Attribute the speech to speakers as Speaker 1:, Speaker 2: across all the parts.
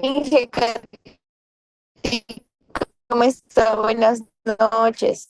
Speaker 1: Inge, ¿cómo está? Buenas noches.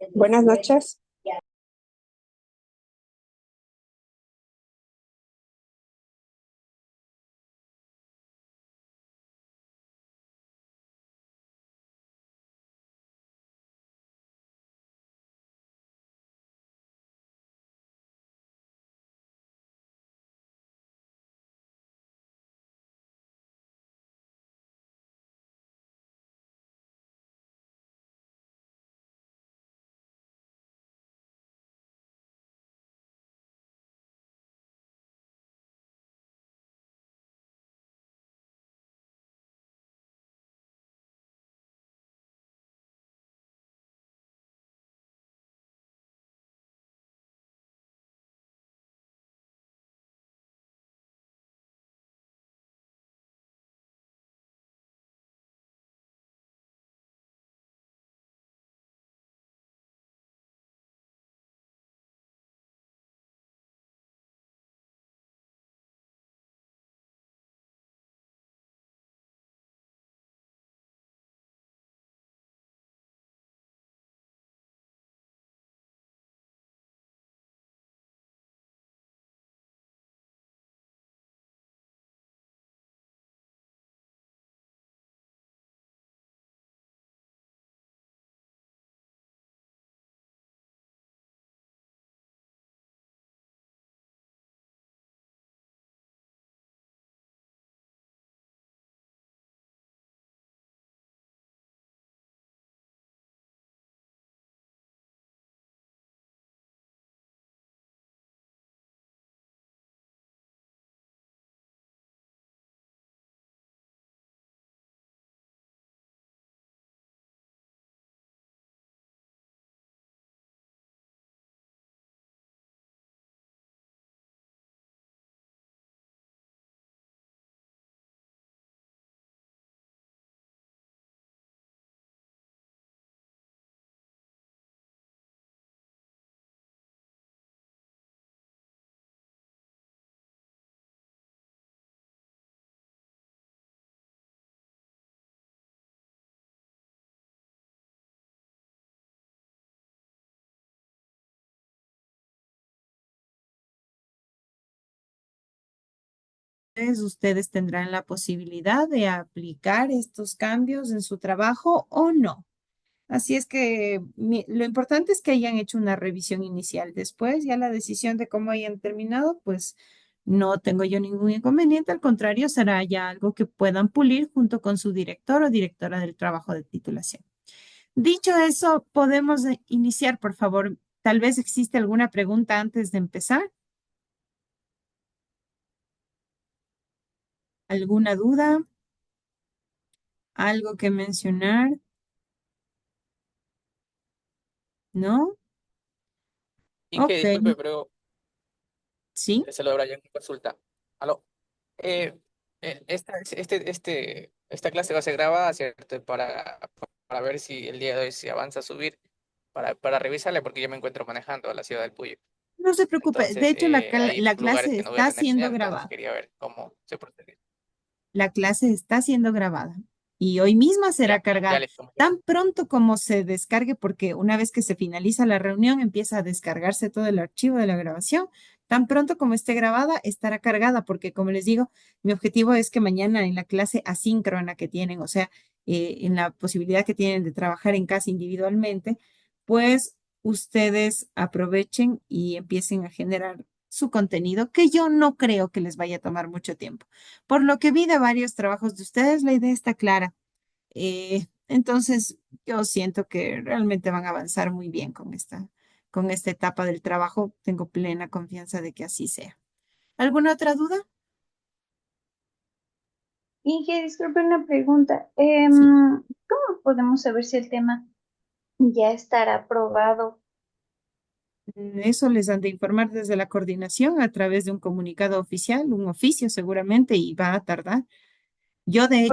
Speaker 2: Buenas noches.
Speaker 3: Ustedes tendrán la posibilidad de aplicar estos cambios en su trabajo o no. Así es que lo importante es que hayan hecho una revisión inicial. Después, ya la decisión de cómo hayan terminado, pues no tengo yo ningún inconveniente. Al contrario, será ya algo que puedan pulir junto con su director o directora del trabajo de titulación. Dicho eso, podemos iniciar, por favor. Tal vez existe alguna pregunta antes de empezar. ¿Alguna duda? ¿Algo que mencionar? ¿No?
Speaker 4: Y que
Speaker 3: Ok,
Speaker 4: disculpe, pero
Speaker 3: sí.
Speaker 4: se lo Brian, consulta. Aló. Eh, esta clase va a ser grabada, ¿cierto? Para ver si el día de hoy se avanza a subir, para revisarle, porque yo me encuentro manejando a la ciudad del Puyo.
Speaker 3: No se preocupe. De
Speaker 4: Entonces,
Speaker 3: hecho,
Speaker 4: hay
Speaker 3: la
Speaker 4: lugares
Speaker 3: clase
Speaker 4: que no voy a
Speaker 3: está
Speaker 4: tener
Speaker 3: siendo
Speaker 4: señal, entonces
Speaker 3: grabada.
Speaker 4: quería ver cómo se procede.
Speaker 3: La clase está siendo grabada y hoy misma será
Speaker 4: Ya
Speaker 3: cargada.
Speaker 4: listo. Muchas
Speaker 3: Tan pronto como se descargue, porque una vez que se finaliza la reunión empieza a descargarse todo el archivo de la grabación. Tan pronto como esté grabada, estará cargada, porque como les digo, mi objetivo es que mañana en la clase asíncrona que tienen, o sea, en la posibilidad que tienen de trabajar en casa individualmente, pues ustedes aprovechen y empiecen a generar su contenido, que yo no creo que les vaya a tomar mucho tiempo. Por lo que vi de varios trabajos de ustedes, la idea está clara. Entonces, yo siento que realmente van a avanzar muy bien con esta etapa del trabajo. Tengo plena confianza de que así sea. ¿Alguna otra duda?
Speaker 5: Inge, disculpe una pregunta.
Speaker 3: Sí.
Speaker 5: ¿Cómo podemos saber si el tema ya estará aprobado?
Speaker 3: Eso les han de informar desde la coordinación a través de un comunicado oficial, un oficio seguramente, y va a tardar.
Speaker 5: Porque,
Speaker 3: Yo de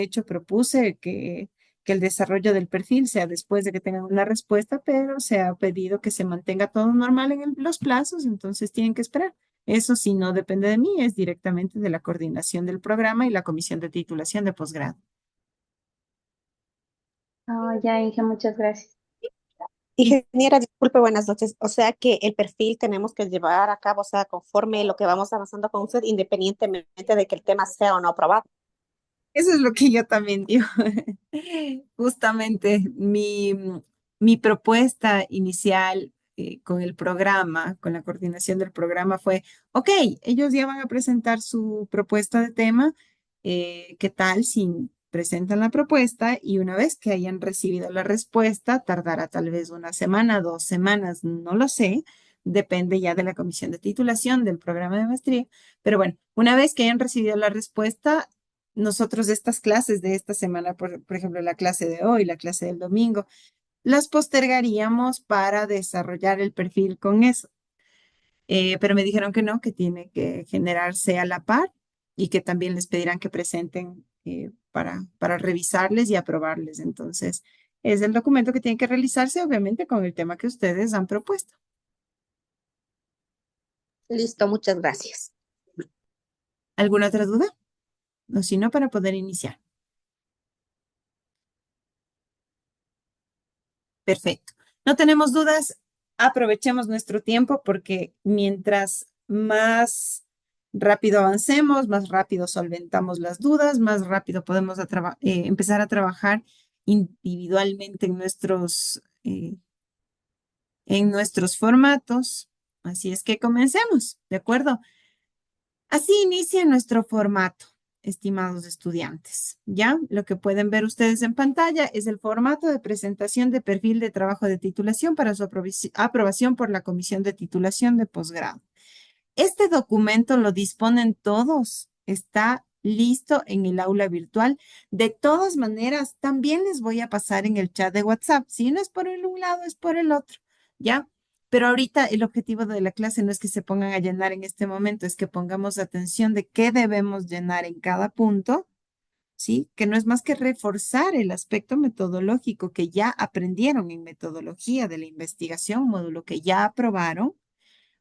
Speaker 3: hecho propuse que el desarrollo del perfil sea después de que tengan una respuesta, pero se ha pedido que se mantenga todo normal en los plazos, entonces tienen que esperar. Eso sí no depende de mí, es directamente de la coordinación del programa y la comisión de titulación de posgrado.
Speaker 5: ya, Inge, muchas gracias.
Speaker 2: Ingeniera, disculpe, buenas noches. O sea que el perfil tenemos que llevar a cabo, o sea, conforme lo que vamos avanzando con usted, independientemente de que el tema sea o no aprobado.
Speaker 3: Eso es lo que yo también digo. Justamente mi propuesta inicial con el programa, con la coordinación del programa fue, ok, ellos ya van a presentar su propuesta de tema, ¿qué tal si presentan la propuesta y una vez que hayan recibido la respuesta, tardará tal vez una semana, 2 semanas, no lo sé, depende ya de la comisión de titulación del programa de maestría, pero bueno, una vez que hayan recibido la respuesta, nosotros estas clases de esta semana, por ejemplo, la clase de hoy, la clase del domingo, las postergaríamos para desarrollar el perfil con eso. Pero me dijeron que no, que tiene que generarse a la par y que también les pedirán que presenten para revisarles y aprobarles. Entonces, es el documento que tiene que realizarse, obviamente, con el tema que ustedes han propuesto.
Speaker 2: Listo, muchas gracias.
Speaker 3: ¿Alguna otra duda? No, sino para poder iniciar. Perfecto. No tenemos dudas. Aprovechemos nuestro tiempo porque mientras más rápido avancemos, más rápido solventamos las dudas, más rápido podemos empezar a trabajar individualmente en nuestros formatos. Así es que comencemos, ¿de acuerdo? Así inicia nuestro formato, estimados estudiantes. ¿Ya? Lo que pueden ver ustedes en pantalla es el formato de presentación de perfil de trabajo de titulación para su aprobación por la Comisión de Titulación de Posgrado. Este documento lo disponen todos. Está listo en el aula virtual. De todas maneras, también les voy a pasar en el chat de WhatsApp. Si no es por un lado, es por el otro. ¿Ya? Pero ahorita el objetivo de la clase no es que se pongan a llenar en este momento, es que pongamos atención de qué debemos llenar en cada punto, ¿sí? Que no es más que reforzar el aspecto metodológico que ya aprendieron en metodología de la investigación, módulo que ya aprobaron.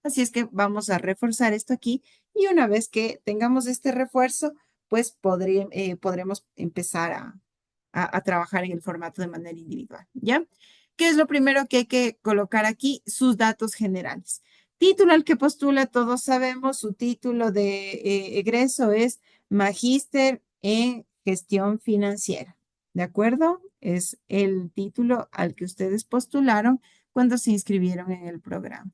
Speaker 3: Así es que vamos a reforzar esto aquí y una vez que tengamos este refuerzo, pues podremos empezar a trabajar en el formato de manera individual, ¿ya? ¿Qué es lo primero que hay que colocar aquí? Sus datos generales. Título al que postula, todos sabemos, su título de egreso es Magíster en Gestión Financiera, ¿de acuerdo? Es el título al que ustedes postularon cuando se inscribieron en el programa.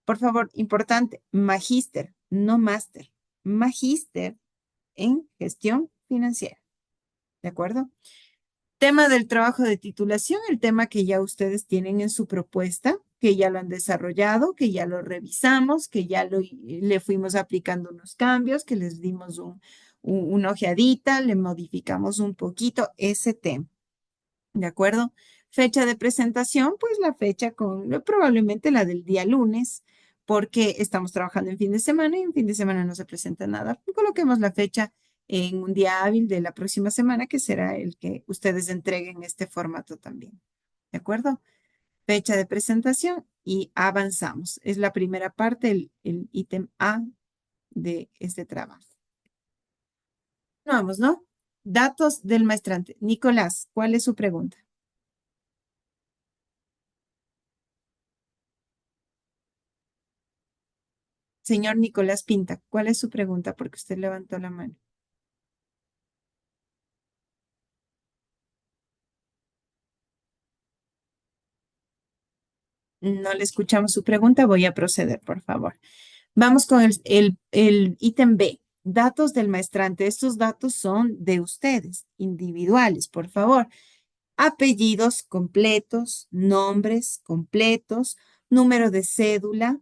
Speaker 3: Por favor, importante, magíster, no máster. Magíster en gestión financiera. ¿De acuerdo? Tema del trabajo de titulación, el tema que ya ustedes tienen en su propuesta, que ya lo han desarrollado, que ya lo revisamos, que ya le fuimos aplicando unos cambios, que les dimos una ojeadita, le modificamos un poquito ese tema. ¿De acuerdo? Fecha de presentación, pues la fecha probablemente la del día lunes, porque estamos trabajando en fin de semana y en fin de semana no se presenta nada. Coloquemos la fecha en un día hábil de la próxima semana, que será el que ustedes entreguen este formato también. ¿De acuerdo? Fecha de presentación y avanzamos. Es la primera parte, el ítem A de este trabajo. Vamos, ¿no? Datos del maestrante. Nicolás, ¿cuál es su pregunta? Señor Nicolás Pinta, ¿cuál es su pregunta? Porque usted levantó la mano. No le escuchamos su pregunta, voy a proceder, por favor. Vamos con el ítem B, datos del maestrante. Estos datos son de ustedes, individuales, por favor. Apellidos completos, nombres completos, número de cédula.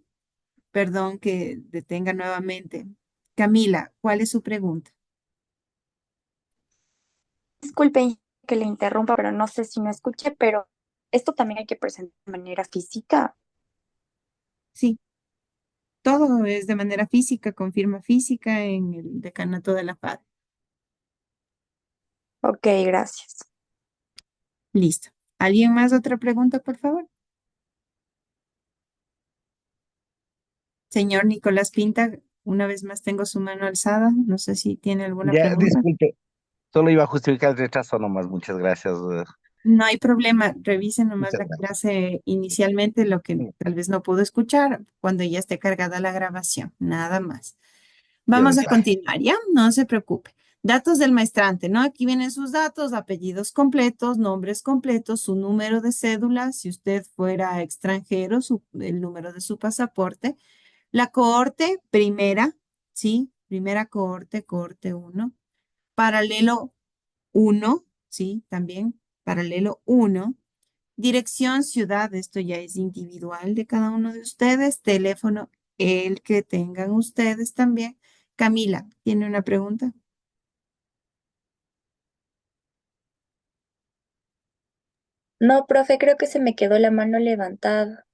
Speaker 3: Perdón que detenga nuevamente. Camila, ¿cuál es su pregunta?
Speaker 6: Disculpen que le interrumpa, pero no sé si no escuché, pero esto también hay que presentar de manera física.
Speaker 3: Sí, todo es de manera física, con firma física en el decanato de la FAD.
Speaker 6: Ok, gracias.
Speaker 3: Listo. ¿Alguien más otra pregunta, por favor? Señor Nicolás Pinta, una vez más tengo su mano alzada. No sé si tiene alguna
Speaker 7: Ya,
Speaker 3: pregunta.
Speaker 7: disculpe, solo iba a justificar el retraso nomás, muchas gracias.
Speaker 3: No hay problema, revisen nomás
Speaker 7: Muchas
Speaker 3: la
Speaker 7: gracias.
Speaker 3: clase inicialmente, lo que tal vez no pudo escuchar cuando ya esté cargada la grabación, nada más.
Speaker 7: Ya
Speaker 3: Vamos a
Speaker 7: está.
Speaker 3: continuar, ¿ya? No se preocupe. Datos del maestrante, ¿no? Aquí vienen sus datos, apellidos completos, nombres completos, su número de cédula, si usted fuera extranjero, el número de su pasaporte, la cohorte primera, ¿sí? Primera cohorte, cohorte 1, paralelo 1, ¿sí? También paralelo 1. Dirección, ciudad, esto ya es individual de cada uno de ustedes. Teléfono, el que tengan ustedes también. Camila, ¿tiene una pregunta?
Speaker 6: No, profe, creo que se me quedó la mano levantada.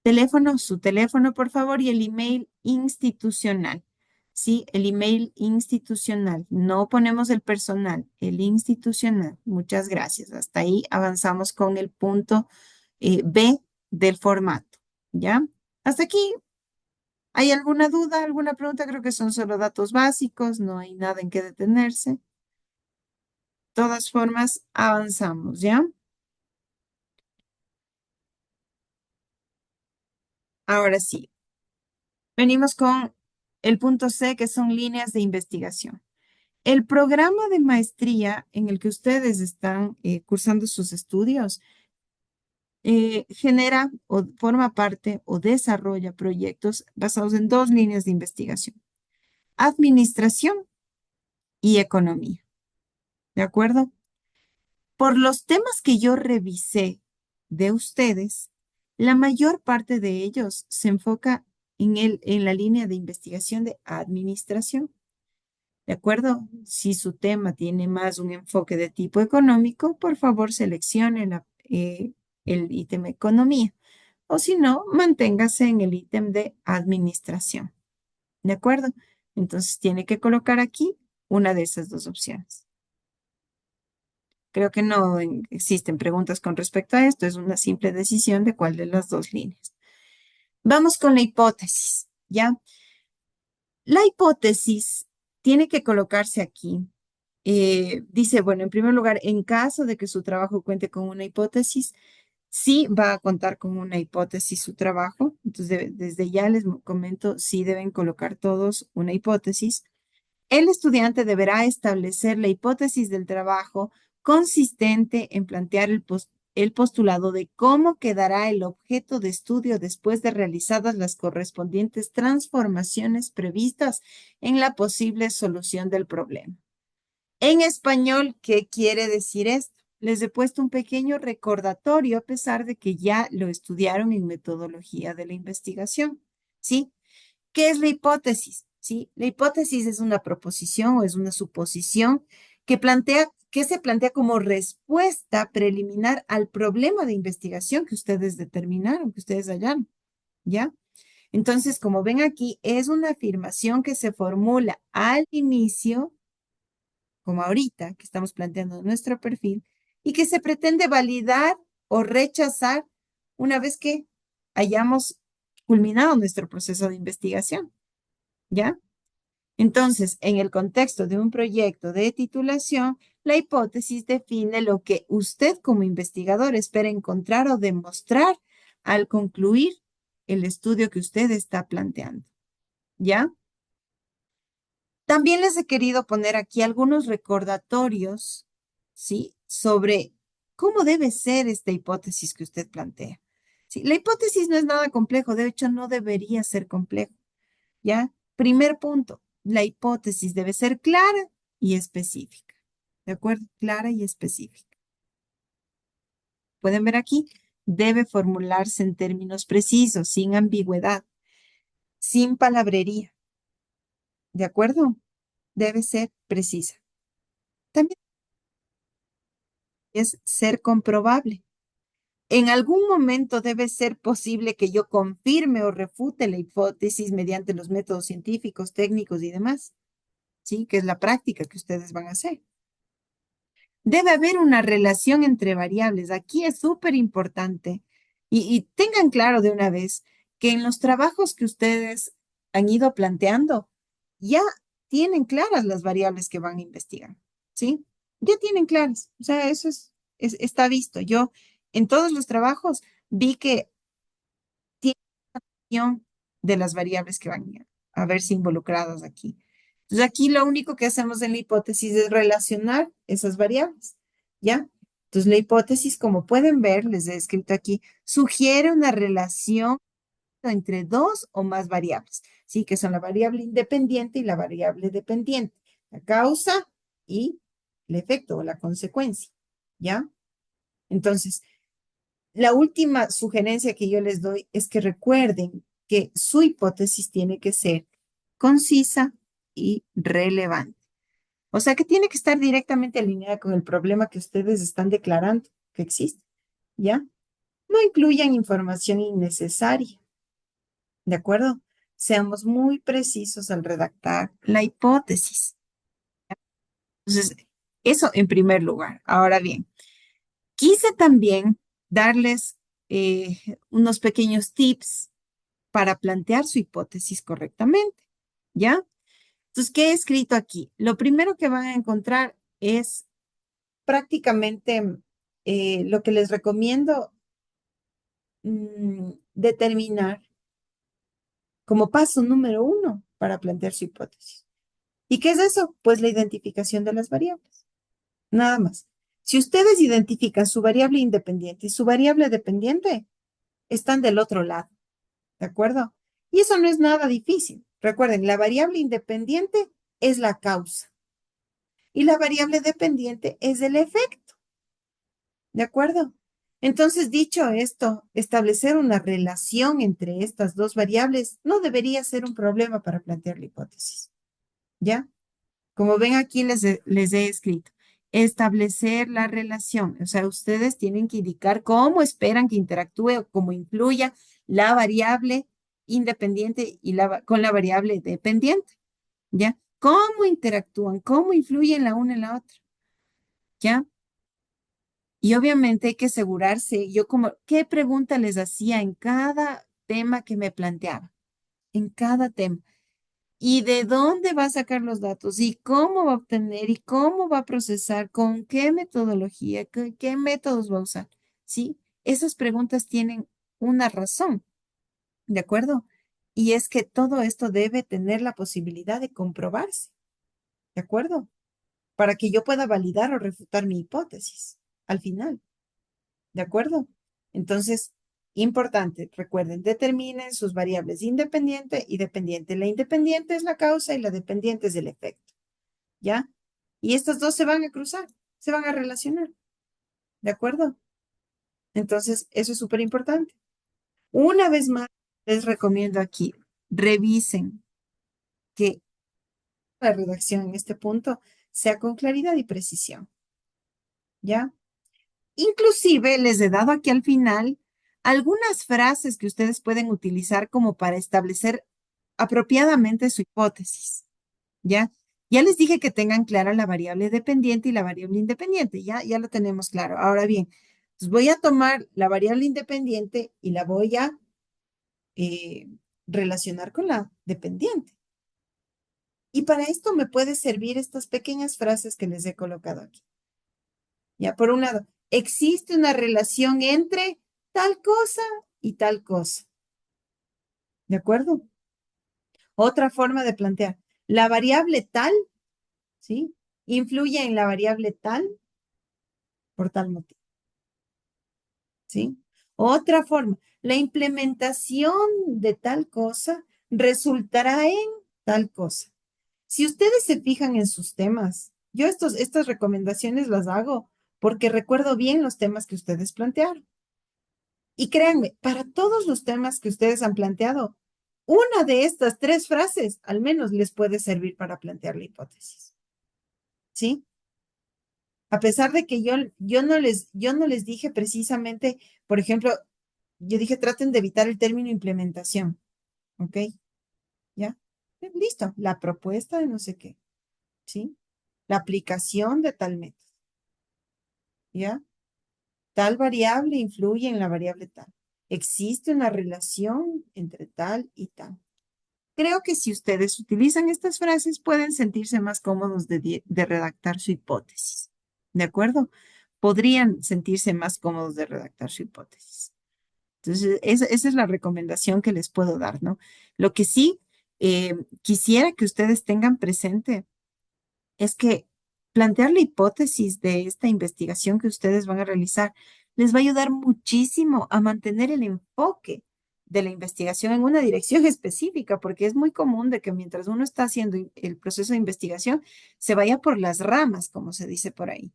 Speaker 3: Teléfono, su teléfono, por favor, y el email institucional. Sí, el email institucional. No ponemos el personal, el institucional. Muchas gracias. Hasta ahí avanzamos con el punto B del formato. ¿Ya? Hasta aquí. ¿Hay alguna duda, alguna pregunta? Creo que son solo datos básicos, no hay nada en que detenerse. De todas formas, avanzamos, ¿ya? Ahora sí, venimos con el punto C, que son líneas de investigación. El programa de maestría en el que ustedes están cursando sus estudios genera o forma parte o desarrolla proyectos basados en dos líneas de investigación: administración y economía. ¿De acuerdo? Por los temas que yo revisé de ustedes, la mayor parte de ellos se enfoca en la línea de investigación de administración. ¿De acuerdo? Si su tema tiene más un enfoque de tipo económico, por favor seleccione el ítem economía. O si no, manténgase en el ítem de administración. ¿De acuerdo? Entonces tiene que colocar aquí una de esas dos opciones. Creo que no existen preguntas con respecto a esto, es una simple decisión de cuál de las dos líneas. Vamos con la hipótesis, ¿ya? La hipótesis tiene que colocarse aquí. Dice, bueno, en primer lugar, en caso de que su trabajo cuente con una hipótesis, sí va a contar con una hipótesis su trabajo. Entonces, desde ya les comento, sí deben colocar todos una hipótesis. El estudiante deberá establecer la hipótesis del trabajo consistente en plantear el postulado de cómo quedará el objeto de estudio después de realizadas las correspondientes transformaciones previstas en la posible solución del problema. En español, ¿qué quiere decir esto? Les he puesto un pequeño recordatorio a pesar de que ya lo estudiaron en metodología de la investigación, ¿sí? ¿Qué es la hipótesis? ¿Sí? La hipótesis es una proposición o es una suposición que se plantea como respuesta preliminar al problema de investigación que ustedes determinaron, que ustedes hallaron, ¿ya? Entonces, como ven aquí, es una afirmación que se formula al inicio, como ahorita, que estamos planteando nuestro perfil, y que se pretende validar o rechazar una vez que hayamos culminado nuestro proceso de investigación. ¿Ya? Entonces, en el contexto de un proyecto de titulación, la hipótesis define lo que usted como investigador espera encontrar o demostrar al concluir el estudio que usted está planteando. ¿Ya? También les he querido poner aquí algunos recordatorios, ¿sí? Sobre cómo debe ser esta hipótesis que usted plantea. ¿Sí? La hipótesis no es nada complejo, de hecho no debería ser complejo. ¿Ya? Primer punto, la hipótesis debe ser clara y específica. ¿De acuerdo? Clara y específica. Pueden ver aquí, debe formularse en términos precisos, sin ambigüedad, sin palabrería. ¿De acuerdo? Debe ser precisa. También es ser comprobable. En algún momento debe ser posible que yo confirme o refute la hipótesis mediante los métodos científicos, técnicos y demás. ¿Sí? Que es la práctica que ustedes van a hacer. Debe haber una relación entre variables. Aquí es súper importante. Y tengan claro de una vez que en los trabajos que ustedes han ido planteando, ya tienen claras las variables que van a investigar. ¿Sí? Ya tienen claras. O sea, eso es está visto. Yo en todos los trabajos vi que tiene acción de las variables que van a verse involucradas aquí. Entonces aquí lo único que hacemos en la hipótesis es relacionar esas variables, ¿ya? Entonces la hipótesis, como pueden ver, les he escrito aquí, sugiere una relación entre dos o más variables, ¿sí? Que son la variable independiente y la variable dependiente, la causa y el efecto o la consecuencia, ¿ya? Entonces, la última sugerencia que yo les doy es que recuerden que su hipótesis tiene que ser concisa y relevante. O sea que tiene que estar directamente alineada con el problema que ustedes están declarando que existe, ¿ya? No incluyan información innecesaria, ¿de acuerdo? Seamos muy precisos al redactar la hipótesis. Entonces, eso en primer lugar. Ahora bien, quise también darles unos pequeños tips para plantear su hipótesis correctamente, ¿ya? Entonces, ¿qué he escrito aquí? Lo primero que van a encontrar es prácticamente lo que les recomiendo determinar como paso número 1 para plantear su hipótesis. ¿Y qué es eso? Pues la identificación de las variables. Nada más. Si ustedes identifican su variable independiente y su variable dependiente, están del otro lado, ¿de acuerdo? Y eso no es nada difícil. Recuerden, la variable independiente es la causa y la variable dependiente es el efecto, ¿de acuerdo? Entonces, dicho esto, establecer una relación entre estas dos variables no debería ser un problema para plantear la hipótesis, ¿ya? Como ven aquí les he escrito, establecer la relación. O sea, ustedes tienen que indicar cómo esperan que interactúe o cómo influya la variable independiente y con la variable dependiente. ¿Ya? ¿Cómo interactúan? ¿Cómo influyen la una en la otra? ¿Ya? Y obviamente hay que asegurarse, yo como, ¿qué pregunta les hacía en cada tema que me planteaba? En cada tema. ¿Y de dónde va a sacar los datos? ¿Y cómo va a obtener? ¿Y cómo va a procesar? ¿Con qué metodología? ¿Qué métodos va a usar? ¿Sí? Esas preguntas tienen una razón, ¿de acuerdo? Y es que todo esto debe tener la posibilidad de comprobarse, ¿de acuerdo? Para que yo pueda validar o refutar mi hipótesis al final, ¿de acuerdo? Entonces, importante, recuerden, determinen sus variables independiente y dependiente. La independiente es la causa y la dependiente es el efecto, ¿ya? Y estas dos se van a cruzar, se van a relacionar, ¿de acuerdo? Entonces, eso es súper importante. Una vez más, les recomiendo aquí, revisen que la redacción en este punto sea con claridad y precisión, ¿ya? Inclusive les he dado aquí al final algunas frases que ustedes pueden utilizar como para establecer apropiadamente su hipótesis, ¿ya? Ya les dije que tengan clara la variable dependiente y la variable independiente, ya lo tenemos claro. Ahora bien, pues voy a tomar la variable independiente y la voy a eh, relacionar con la dependiente. Y para esto me puede servir estas pequeñas frases que les he colocado aquí. Ya, por un lado, existe una relación entre tal cosa y tal cosa. ¿De acuerdo? Otra forma de plantear. La variable tal, ¿sí? Influye en la variable tal por tal motivo. ¿Sí? Otra forma. La implementación de tal cosa resultará en tal cosa. Si ustedes se fijan en sus temas, yo estas recomendaciones las hago porque recuerdo bien los temas que ustedes plantearon. Y créanme, para todos los temas que ustedes han planteado, una de estas 3 frases al menos les puede servir para plantear la hipótesis. ¿Sí? A pesar de que yo no les dije precisamente, por ejemplo, yo dije traten de evitar el término implementación. ¿Ok? ¿Ya? Listo. La propuesta de no sé qué. ¿Sí? La aplicación de tal método. ¿Ya? Tal variable influye en la variable tal. Existe una relación entre tal y tal. Creo que si ustedes utilizan estas frases pueden sentirse más cómodos de redactar su hipótesis. ¿De acuerdo? podrían sentirse más cómodos de redactar su hipótesis. Entonces, esa es la recomendación que les puedo dar, ¿no? Lo que sí quisiera que ustedes tengan presente es que plantear la hipótesis de esta investigación que ustedes van a realizar les va a ayudar muchísimo a mantener el enfoque de la investigación en una dirección específica, porque es muy común de que mientras uno está haciendo el proceso de investigación, se vaya por las ramas, como se dice por ahí,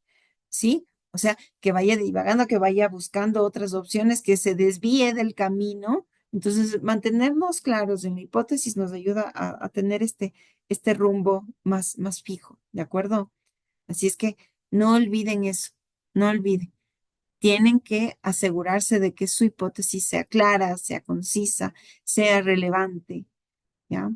Speaker 3: ¿sí? O sea, que vaya divagando, que vaya buscando otras opciones, que se desvíe del camino. Entonces, mantenernos claros en la hipótesis nos ayuda a tener este rumbo más fijo, ¿de acuerdo? Así es que no olviden eso, no olviden. Tienen que asegurarse de que su hipótesis sea clara, sea concisa, sea relevante, ¿ya?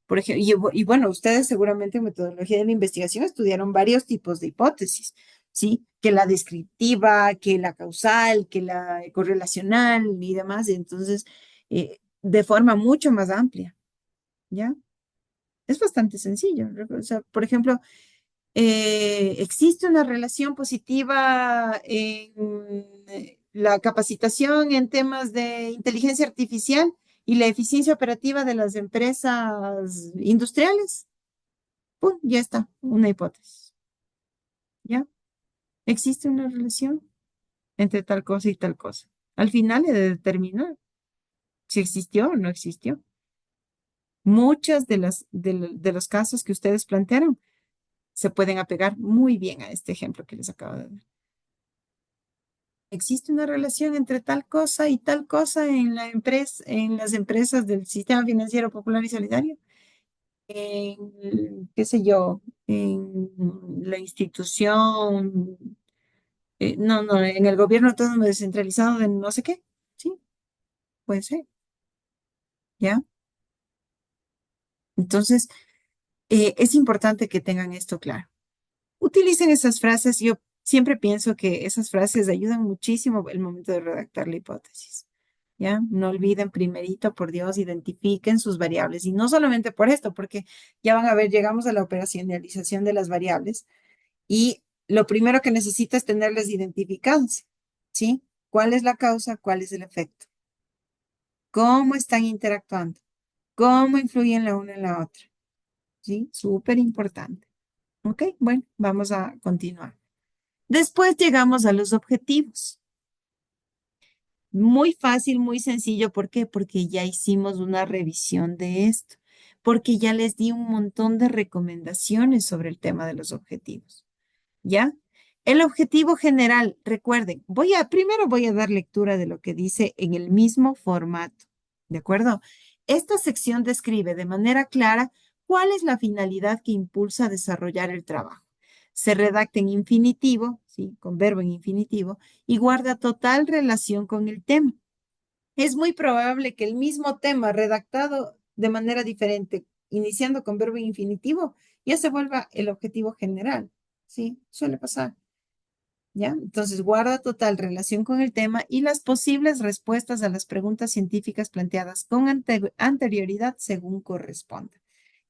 Speaker 3: Por ejemplo, y bueno, ustedes seguramente en metodología de la investigación estudiaron varios tipos de hipótesis, ¿sí? Que la descriptiva, que la causal, que la correlacional y demás. Entonces, de forma mucho más amplia, ¿ya? Es bastante sencillo. O sea, por ejemplo, existe una relación positiva en la capacitación en temas de inteligencia artificial y la eficiencia operativa de las empresas industriales. ¡Pum! Ya está, una hipótesis. ¿Ya? Existe una relación entre tal cosa y tal cosa. Al final he de determinar si existió o no existió. Muchas de los casos que ustedes plantearon se pueden apegar muy bien a este ejemplo que les acabo de dar. Existe una relación entre tal cosa y tal cosa en la empresa, en las empresas del sistema financiero popular y solidario, en, qué sé yo, en la institución, no, en el gobierno autónomo descentralizado de no sé qué, sí, puede ser, ¿ya? Entonces, es importante que tengan esto claro. Utilicen esas frases. Yo siempre pienso que esas frases ayudan muchísimo el momento de redactar la hipótesis. ¿Ya? No olviden primerito, por Dios, identifiquen sus variables. Y no solamente por esto, porque ya van a ver, llegamos a la operacionalización de las variables y lo primero que necesita es tenerlas identificadas. ¿Sí? ¿Cuál es la causa? ¿Cuál es el efecto? ¿Cómo están interactuando? ¿Cómo influyen la una en la otra? ¿Sí? Súper importante. Ok, bueno, vamos a continuar. Después llegamos a los objetivos. Muy fácil, muy sencillo. ¿Por qué? Porque ya hicimos una revisión de esto, porque ya les di un montón de recomendaciones sobre el tema de los objetivos. ¿Ya? El objetivo general, recuerden, primero voy a dar lectura de lo que dice en el mismo formato. ¿De acuerdo? Esta sección describe de manera clara cuál es la finalidad que impulsa a desarrollar el trabajo. Se redacta en infinitivo, ¿sí? Con verbo en infinitivo, y guarda total relación con el tema. Es muy probable que el mismo tema redactado de manera diferente, iniciando con verbo en infinitivo, ya se vuelva el objetivo general, ¿sí? Suele pasar. ¿Ya? Entonces, guarda total relación con el tema y las posibles respuestas a las preguntas científicas planteadas con anterioridad según corresponda.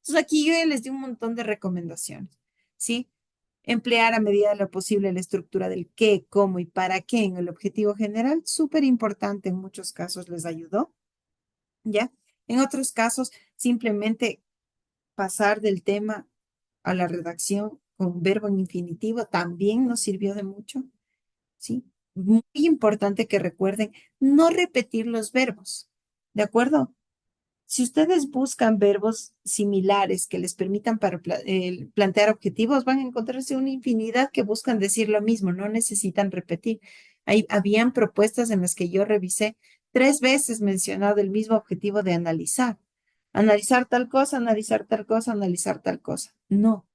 Speaker 3: Entonces, aquí yo ya les di un montón de recomendaciones, ¿sí? Emplear a medida de lo posible la estructura del qué, cómo y para qué en el objetivo general, súper importante, en muchos casos les ayudó, ¿ya? En otros casos, simplemente pasar del tema a la redacción con verbo en infinitivo también nos sirvió de mucho. ¿Sí? Muy importante que recuerden no repetir los verbos, ¿de acuerdo? Si ustedes buscan verbos similares que les permitan para plantear objetivos, van a encontrarse una infinidad que buscan decir lo mismo, no necesitan repetir. Habían propuestas en las que yo revisé 3 veces mencionado el mismo objetivo de analizar. Analizar tal cosa, analizar tal cosa, analizar tal cosa. No.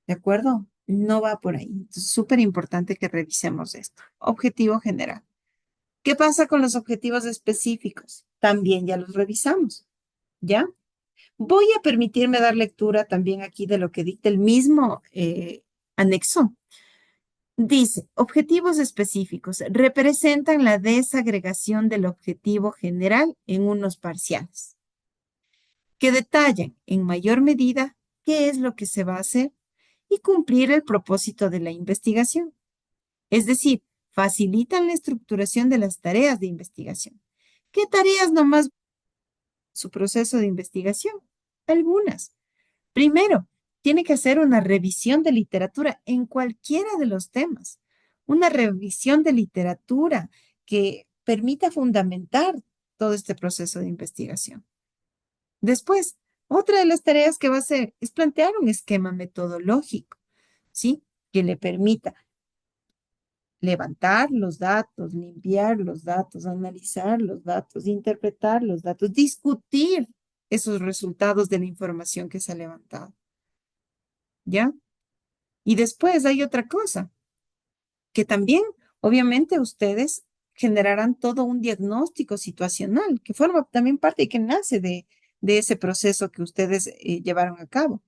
Speaker 3: ¿De acuerdo? No va por ahí. Entonces, súper importante que revisemos esto. Objetivo general. ¿Qué pasa con los objetivos específicos? También ya los revisamos. ¿Ya? Voy a permitirme dar lectura también aquí de lo que dicta el mismo anexo. Dice, objetivos específicos representan la desagregación del objetivo general en unos parciales, que detallan en mayor medida qué es lo que se va a hacer y cumplir el propósito de la investigación. Es decir, facilitan la estructuración de las tareas de investigación. ¿Qué tareas nomás su proceso de investigación? Algunas. Primero, tiene que hacer una revisión de literatura en cualquiera de los temas. Una revisión de literatura que permita fundamentar todo este proceso de investigación. Después, otra de las tareas que va a hacer es plantear un esquema metodológico, ¿sí? Que le permita levantar los datos, limpiar los datos, analizar los datos, interpretar los datos, discutir esos resultados de la información que se ha levantado, ¿ya? Y después hay otra cosa, que también, obviamente, ustedes generarán todo un diagnóstico situacional, que forma también parte y que nace de ese proceso que ustedes llevaron a cabo.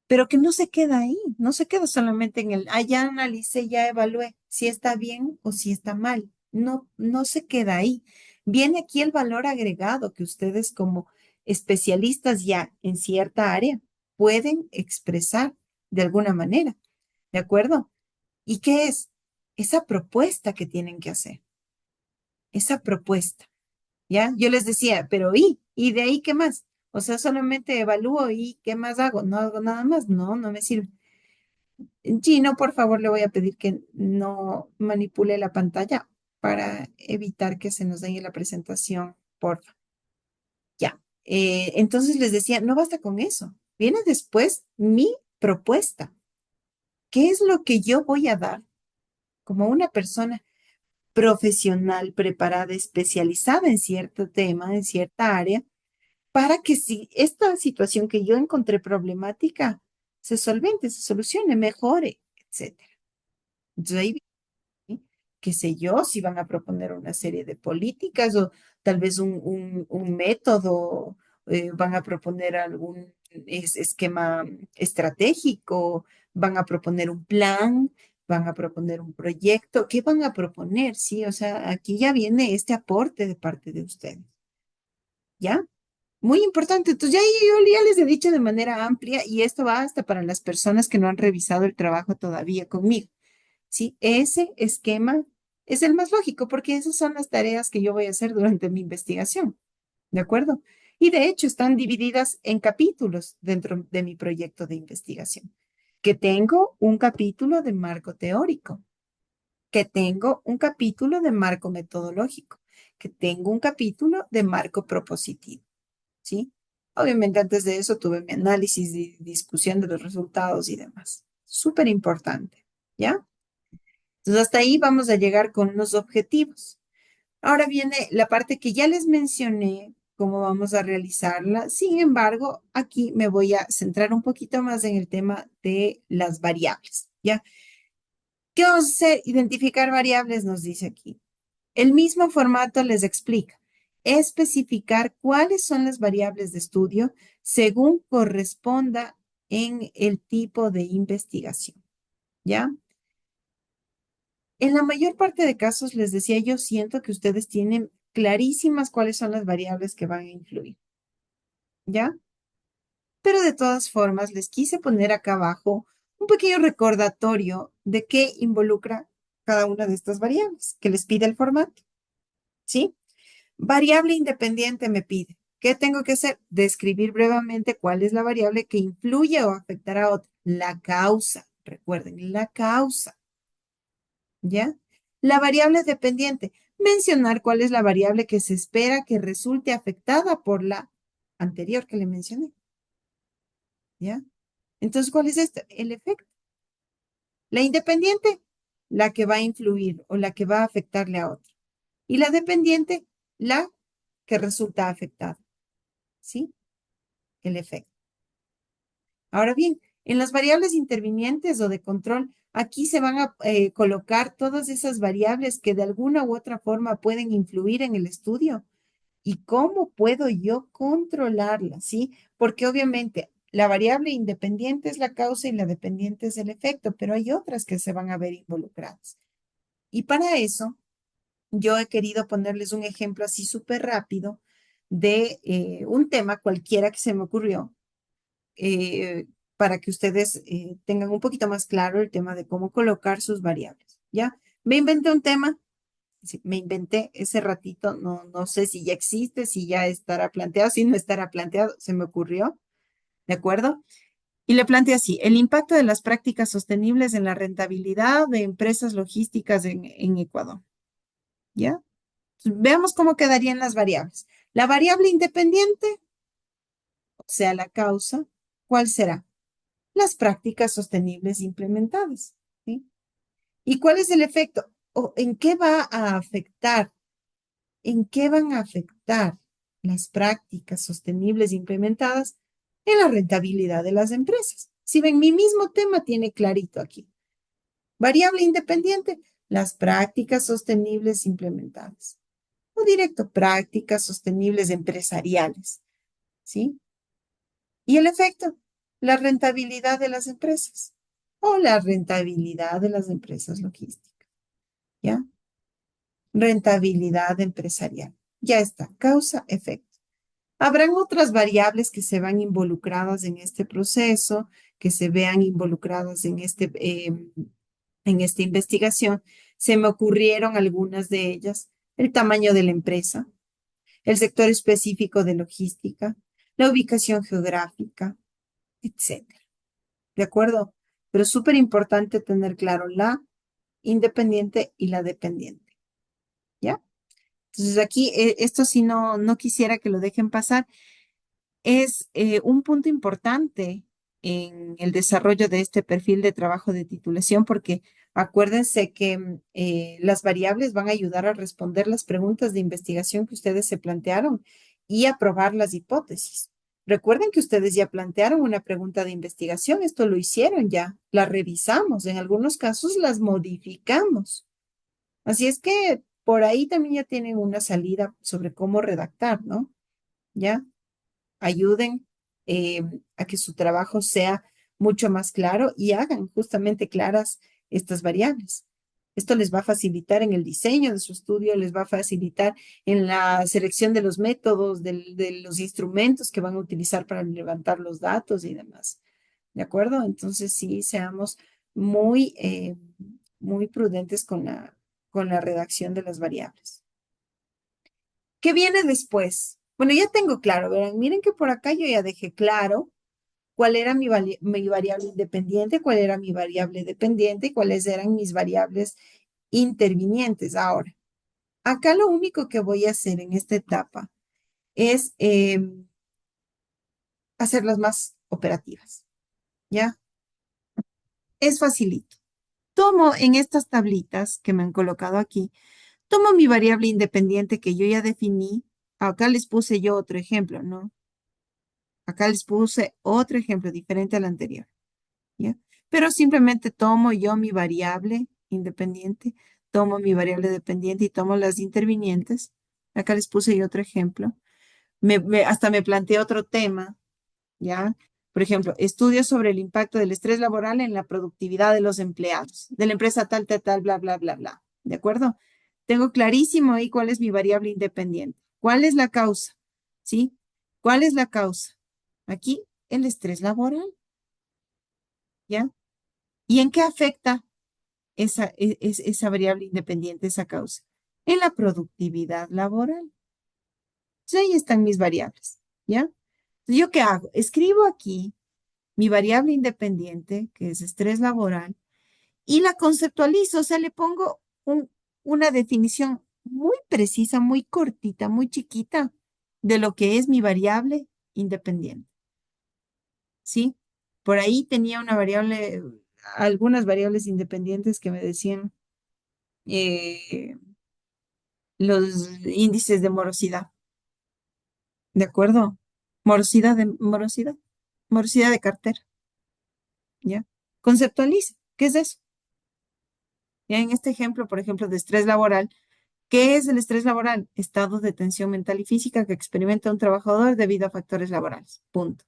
Speaker 3: Pero que no se queda ahí, no se queda solamente en el, ya analicé, ya evalué si está bien o si está mal. No, no se queda ahí. Viene aquí el valor agregado que ustedes como especialistas ya en cierta área pueden expresar de alguna manera, ¿de acuerdo? ¿Y qué es? Esa propuesta que tienen que hacer, esa propuesta, ¿ya? Yo les decía, pero ¿y de ahí qué más? O sea, solamente evalúo y ¿qué más hago? No hago nada más. No, no me sirve. Gino, por favor, le voy a pedir que no manipule la pantalla para evitar que se nos dañe la presentación, porfa. Ya. Entonces les decía, no basta con eso. Viene después mi propuesta. ¿Qué es lo que yo voy a dar como una persona profesional, preparada, especializada en cierto tema, en cierta área, para que si esta situación que yo encontré problemática se solvente, se solucione, mejore, etcétera? Entonces ahí, ¿sí? Qué sé yo, si van a proponer una serie de políticas o tal vez un método, van a proponer algún esquema estratégico, van a proponer un plan, van a proponer un proyecto, ¿qué van a proponer? Sí, o sea, aquí ya viene este aporte de parte de ustedes, ¿ya? Muy importante. Entonces, ya les he dicho de manera amplia y esto va hasta para las personas que no han revisado el trabajo todavía conmigo. ¿Sí? Ese esquema es el más lógico porque esas son las tareas que yo voy a hacer durante mi investigación, ¿de acuerdo? Y de hecho están divididas en capítulos dentro de mi proyecto de investigación, que tengo un capítulo de marco teórico, que tengo un capítulo de marco metodológico, que tengo un capítulo de marco propositivo, ¿sí? Obviamente antes de eso tuve mi análisis y discusión de los resultados y demás. Súper importante, ¿ya? Entonces, hasta ahí vamos a llegar con los objetivos. Ahora viene la parte que ya les mencioné, cómo vamos a realizarla. Sin embargo, aquí me voy a centrar un poquito más en el tema de las variables, ¿ya? ¿Qué vamos a hacer? Identificar variables, nos dice aquí. El mismo formato les explica. Especificar cuáles son las variables de estudio según corresponda en el tipo de investigación, ¿ya? En la mayor parte de casos, les decía, yo siento que ustedes tienen clarísimas cuáles son las variables que van a influir, ¿ya? Pero de todas formas, les quise poner acá abajo un pequeño recordatorio de qué involucra cada una de estas variables que les pide el formato, ¿sí? Variable independiente me pide. ¿Qué tengo que hacer? Describir brevemente cuál es la variable que influye o afectará a otra. La causa, recuerden, la causa. ¿Ya? La variable dependiente. Mencionar cuál es la variable que se espera que resulte afectada por la anterior que le mencioné. ¿Ya? Entonces, ¿cuál es esto? El efecto. La independiente, la que va a influir o la que va a afectarle a otra. Y la dependiente, la que resulta afectada. ¿Sí? El efecto. Ahora bien, en las variables intervinientes o de control, aquí se van a colocar todas esas variables que de alguna u otra forma pueden influir en el estudio. ¿Y cómo puedo yo controlarlas? ¿Sí? Porque obviamente la variable independiente es la causa y la dependiente es el efecto, pero hay otras que se van a ver involucradas. Y para eso, yo he querido ponerles un ejemplo así súper rápido de un tema cualquiera que se me ocurrió, para que ustedes tengan un poquito más claro el tema de cómo colocar sus variables, ¿ya? Me inventé un tema, sí, me inventé ese ratito, no sé si ya existe, si ya estará planteado, si no estará planteado, se me ocurrió, ¿de acuerdo? Y le planteé así, el impacto de las prácticas sostenibles en la rentabilidad de empresas logísticas en Ecuador, ¿ya? Entonces, veamos cómo quedarían las variables. La variable independiente, o sea, la causa, ¿cuál será? Las prácticas sostenibles implementadas, ¿sí? ¿Y cuál es el efecto? ¿O en qué va a afectar? ¿En qué van a afectar las prácticas sostenibles implementadas en la rentabilidad de las empresas? Si ven, mi mismo tema tiene clarito aquí. Variable independiente, las prácticas sostenibles implementadas. O directo, prácticas sostenibles empresariales, ¿sí? Y el efecto, la rentabilidad de las empresas o la rentabilidad de las empresas logísticas, ¿ya? Rentabilidad empresarial. Ya está, causa, efecto. Habrán otras variables que se van involucradas en este proceso, que se vean involucradas en esta investigación. Se me ocurrieron algunas de ellas. El tamaño de la empresa, el sector específico de logística, la ubicación geográfica, etcétera. ¿De acuerdo? Pero es súper importante tener claro la independiente y la dependiente. ¿Ya? Entonces aquí, esto sí no quisiera que lo dejen pasar. Es un punto importante en el desarrollo de este perfil de trabajo de titulación porque acuérdense que las variables van a ayudar a responder las preguntas de investigación que ustedes se plantearon y a probar las hipótesis. Recuerden que ustedes ya plantearon una pregunta de investigación, esto lo hicieron ya, la revisamos, en algunos casos las modificamos. Así es que por ahí también ya tienen una salida sobre cómo redactar, ¿no? ¿Ya? Ayuden a que su trabajo sea mucho más claro y hagan justamente claras estas variables. Esto les va a facilitar en el diseño de su estudio, les va a facilitar en la selección de los métodos, de los instrumentos que van a utilizar para levantar los datos y demás. ¿De acuerdo? Entonces sí, seamos muy prudentes con la redacción de las variables. ¿Qué viene después? Bueno, ya tengo claro, verán, miren que por acá yo ya dejé claro cuál era mi variable independiente, cuál era mi variable dependiente y cuáles eran mis variables intervinientes. Ahora, acá lo único que voy a hacer en esta etapa es hacerlas más operativas, ¿ya? Es facilito. Tomo en estas tablitas que me han colocado aquí, tomo mi variable independiente que yo ya definí. Acá les puse yo otro ejemplo, ¿no? Acá les puse otro ejemplo diferente al anterior, ¿ya? Pero simplemente tomo yo mi variable independiente, tomo mi variable dependiente y tomo las intervinientes. Acá les puse yo otro ejemplo. Hasta me planteé otro tema, ¿ya? Por ejemplo, estudios sobre el impacto del estrés laboral en la productividad de los empleados, de la empresa tal, tal, tal, bla, bla, bla, bla. ¿De acuerdo? Tengo clarísimo ahí cuál es mi variable independiente. ¿Cuál es la causa? ¿Sí? ¿Cuál es la causa? Aquí, el estrés laboral, ¿ya? ¿Y en qué afecta esa variable independiente, esa causa? En la productividad laboral. Entonces, ahí están mis variables, ¿ya? Entonces, ¿yo qué hago? Escribo aquí mi variable independiente, que es estrés laboral, y la conceptualizo, o sea, le pongo una definición muy precisa, muy cortita, muy chiquita de lo que es mi variable independiente. ¿Sí? Por ahí tenía una variable, algunas variables independientes que me decían eh, los índices de morosidad, ¿de acuerdo? Morosidad de cartera, ¿ya? Conceptualice, ¿qué es eso? Ya en este ejemplo, por ejemplo, de estrés laboral, ¿qué es el estrés laboral? Estado de tensión mental y física que experimenta un trabajador debido a factores laborales. Punto.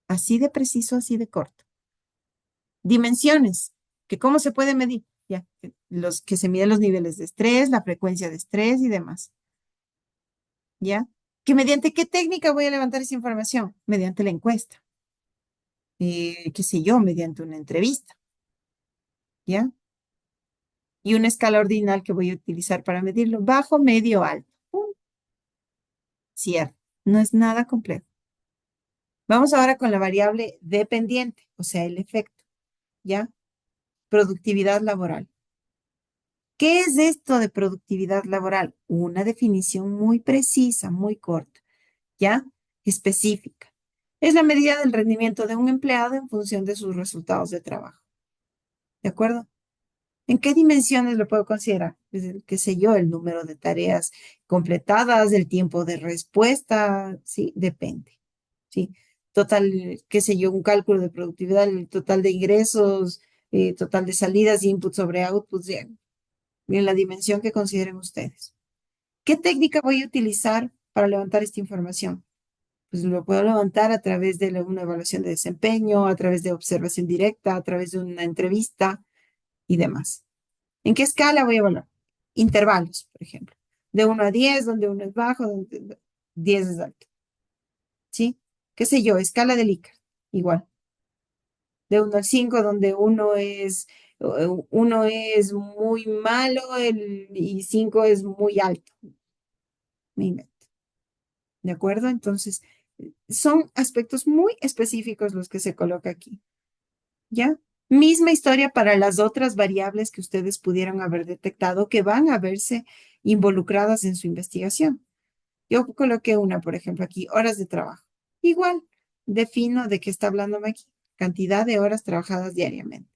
Speaker 3: Así de preciso, así de corto. Dimensiones, que cómo se puede medir, ya, los que se miden los niveles de estrés, la frecuencia de estrés y demás, ya, que mediante qué técnica voy a levantar esa información, mediante la encuesta, qué sé yo, mediante una entrevista, ¿ya? Y una escala ordinal que voy a utilizar para medirlo, bajo, medio, alto. ¡Pum! Cierro. No es nada complejo. Vamos ahora con la variable dependiente, o sea, el efecto, ¿ya? Productividad laboral. ¿Qué es esto de productividad laboral? Una definición muy precisa, muy corta, ¿ya? Específica. Es la medida del rendimiento de un empleado en función de sus resultados de trabajo. ¿De acuerdo? ¿En qué dimensiones lo puedo considerar? Pues, qué sé yo, el número de tareas completadas, el tiempo de respuesta, sí, depende, sí. Total, qué sé yo, un cálculo de productividad, el total de ingresos, total de salidas, input sobre outputs, en la dimensión que consideren ustedes. ¿Qué técnica voy a utilizar para levantar esta información? Pues lo puedo levantar a través de una evaluación de desempeño, a través de observación directa, a través de una entrevista y demás. ¿En qué escala voy a evaluar? Intervalos, por ejemplo. De 1 a 10, donde 1 es bajo, donde 10 es alto. ¿Sí? ¿Qué sé yo? Escala de Likert, igual. De 1 a 5, donde uno es muy malo y 5 es muy alto. Me invento. ¿De acuerdo? Entonces, son aspectos muy específicos los que se coloca aquí. ¿Ya? Misma historia para las otras variables que ustedes pudieran haber detectado que van a verse involucradas en su investigación. Yo coloqué una, por ejemplo, aquí, horas de trabajo. Igual, defino de qué está hablándome aquí. Cantidad de horas trabajadas diariamente.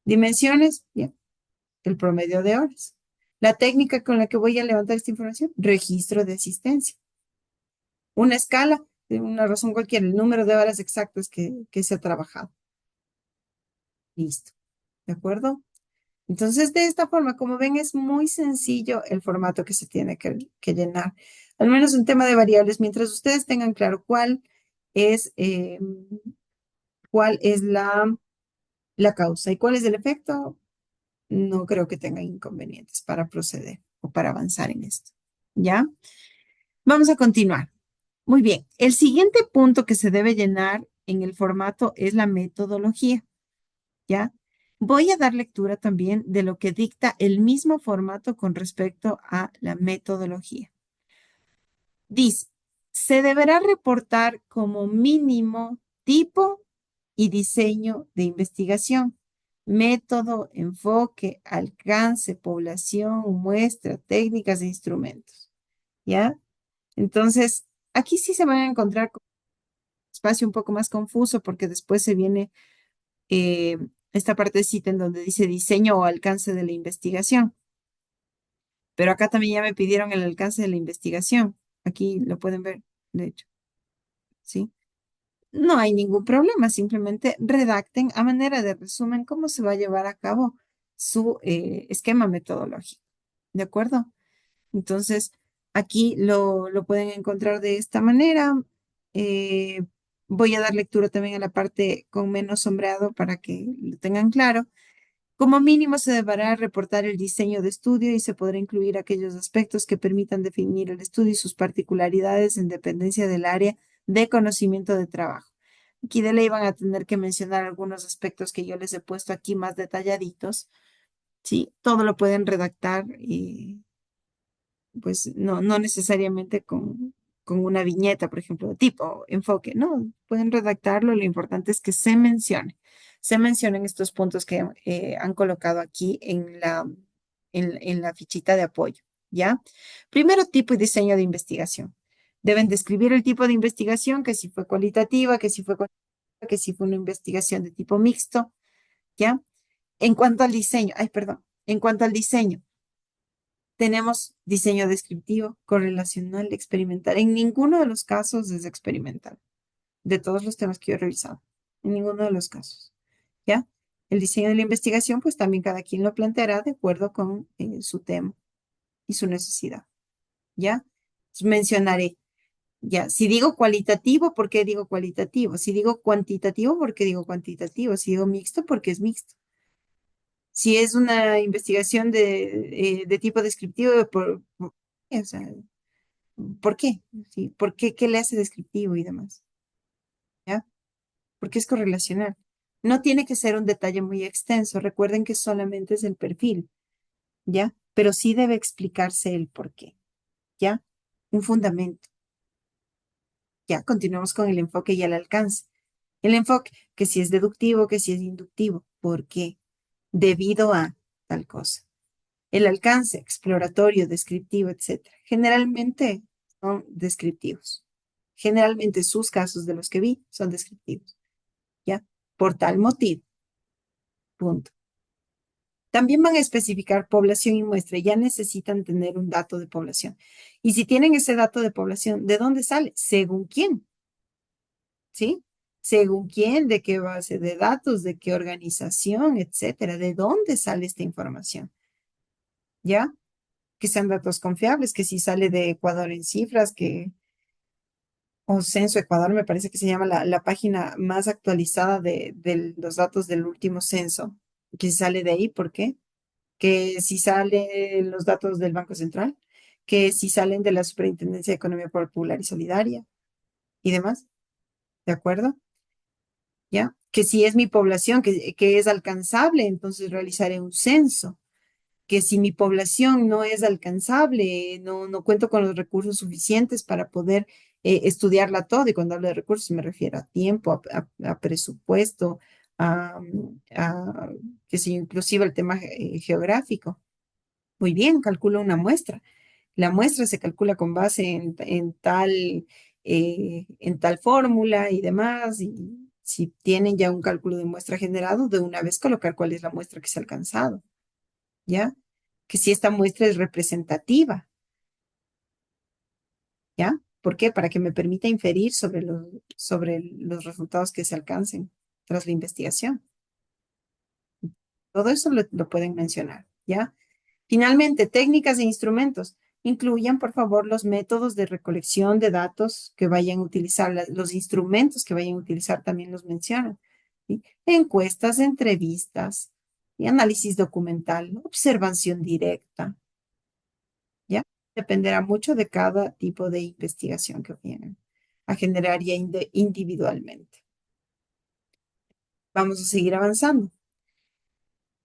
Speaker 3: Dimensiones, bien, el promedio de horas. La técnica con la que voy a levantar esta información, registro de asistencia. Una escala, de una razón cualquiera, el número de horas exactas que se ha trabajado. Listo. ¿De acuerdo? Entonces, de esta forma, como ven, es muy sencillo el formato que se tiene que llenar. Al menos en tema de variables, mientras ustedes tengan claro es, eh, cuál es la causa y cuál es el efecto, no creo que tengan inconvenientes para proceder o para avanzar en esto. ¿Ya? Vamos a continuar. Muy bien. El siguiente punto que se debe llenar en el formato es la metodología. ¿Ya? Voy a dar lectura también de lo que dicta el mismo formato con respecto a la metodología. Dice, se deberá reportar como mínimo tipo y diseño de investigación, método, enfoque, alcance, población, muestra, técnicas e instrumentos. ¿Ya? Entonces, aquí sí se van a encontrar con un espacio un poco más confuso porque después se viene eh, esta partecita en donde dice diseño o alcance de la investigación. Pero acá también ya me pidieron el alcance de la investigación. Aquí lo pueden ver, de hecho, ¿sí? No hay ningún problema, simplemente redacten a manera de resumen cómo se va a llevar a cabo su esquema metodológico. ¿De acuerdo? Entonces, aquí lo pueden encontrar de esta manera. Eh, Voy a dar lectura también a la parte con menos sombreado para que lo tengan claro. Como mínimo se deberá reportar el diseño de estudio y se podrá incluir aquellos aspectos que permitan definir el estudio y sus particularidades en dependencia del área de conocimiento de trabajo. Aquí de ley van a tener que mencionar algunos aspectos que yo les he puesto aquí más detalladitos. Sí, todo lo pueden redactar y pues no necesariamente con una viñeta, por ejemplo, de tipo enfoque, no, pueden redactarlo, lo importante es que se mencionen estos puntos que han colocado aquí en la fichita de apoyo, ¿ya? Primero, tipo y diseño de investigación. Deben describir el tipo de investigación, que si fue cualitativa, que si fue que si fue una investigación de tipo mixto, ¿ya? En cuanto al diseño, ay, perdón, en cuanto al diseño, tenemos diseño descriptivo, correlacional, experimental. En ninguno de los casos es experimental, de todos los temas que yo he revisado. En ninguno de los casos. ¿Ya? El diseño de la investigación, pues también cada quien lo planteará de acuerdo con su tema y su necesidad. ¿Ya? Mencionaré. Ya, si digo cualitativo, ¿por qué digo cualitativo? Si digo cuantitativo, ¿por qué digo cuantitativo? Si digo mixto, ¿por qué es mixto? Si es una investigación de tipo descriptivo, o sea, ¿por qué? Sí, ¿por qué? ¿Qué le hace descriptivo y demás? ¿Ya? porque es correlacional. No tiene que ser un detalle muy extenso. Recuerden que solamente es el perfil, ¿ya? Pero sí debe explicarse el por qué, ¿ya? Un fundamento. Ya, continuamos con el enfoque y el alcance. El enfoque, que si es deductivo, que si es inductivo. ¿Por qué? Debido a tal cosa. El alcance, exploratorio, descriptivo, etcétera. Generalmente son descriptivos. Generalmente sus casos de los que vi son descriptivos. ¿Ya? Por tal motivo. Punto. También van a especificar población y muestra. Ya necesitan tener un dato de población. Y si tienen ese dato de población, ¿de dónde sale? ¿Según quién? ¿Sí? ¿Según quién? ¿De qué base de datos? ¿De qué organización? Etcétera. ¿De dónde sale esta información? ¿Ya? Que sean datos confiables, que si sale de Ecuador en cifras, o Censo Ecuador me parece que se llama la página más actualizada de los datos del último censo, que si sale de ahí, ¿por qué? Que si salen los datos del Banco Central, que si salen de la Superintendencia de Economía Popular y Solidaria y demás, ¿de acuerdo? ¿Ya? Que si es mi población, que es alcanzable, entonces realizaré un censo. Que si mi población no es alcanzable, no cuento con los recursos suficientes para poder estudiarla todo, y cuando hablo de recursos me refiero a tiempo, a presupuesto, a que si inclusive el tema geográfico. Muy bien, calculo una muestra. La muestra se calcula con base en tal fórmula y demás, y si tienen ya un cálculo de muestra generado, de una vez colocar cuál es la muestra que se ha alcanzado, ¿ya? Que si esta muestra es representativa, ¿ya? ¿Por qué? Para que me permita inferir sobre los resultados que se alcancen tras la investigación. Todo eso lo pueden mencionar, ¿ya? Finalmente, técnicas e instrumentos. Incluyan, por favor, los métodos de recolección de datos que vayan a utilizar, los instrumentos que vayan a utilizar también los mencionan, ¿sí? Encuestas, entrevistas, y análisis documental, observación directa, ¿ya? Dependerá mucho de cada tipo de investigación que vayan a generar ya individualmente. Vamos a seguir avanzando.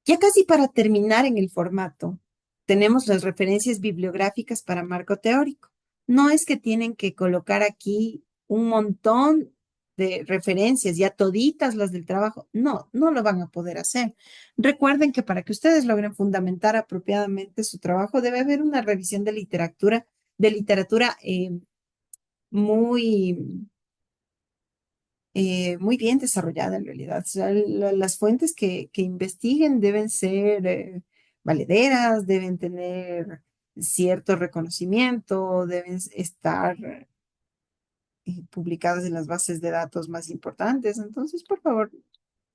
Speaker 3: Ya casi para terminar en el formato, tenemos las referencias bibliográficas para marco teórico. No es que tienen que colocar aquí un montón de referencias, ya toditas las del trabajo. No, no lo van a poder hacer. Recuerden que para que ustedes logren fundamentar apropiadamente su trabajo, debe haber una revisión de literatura muy muy bien desarrollada en realidad. O sea, las fuentes que investiguen deben ser valederas, deben tener cierto reconocimiento, deben estar publicadas en las bases de datos más importantes. Entonces, por favor,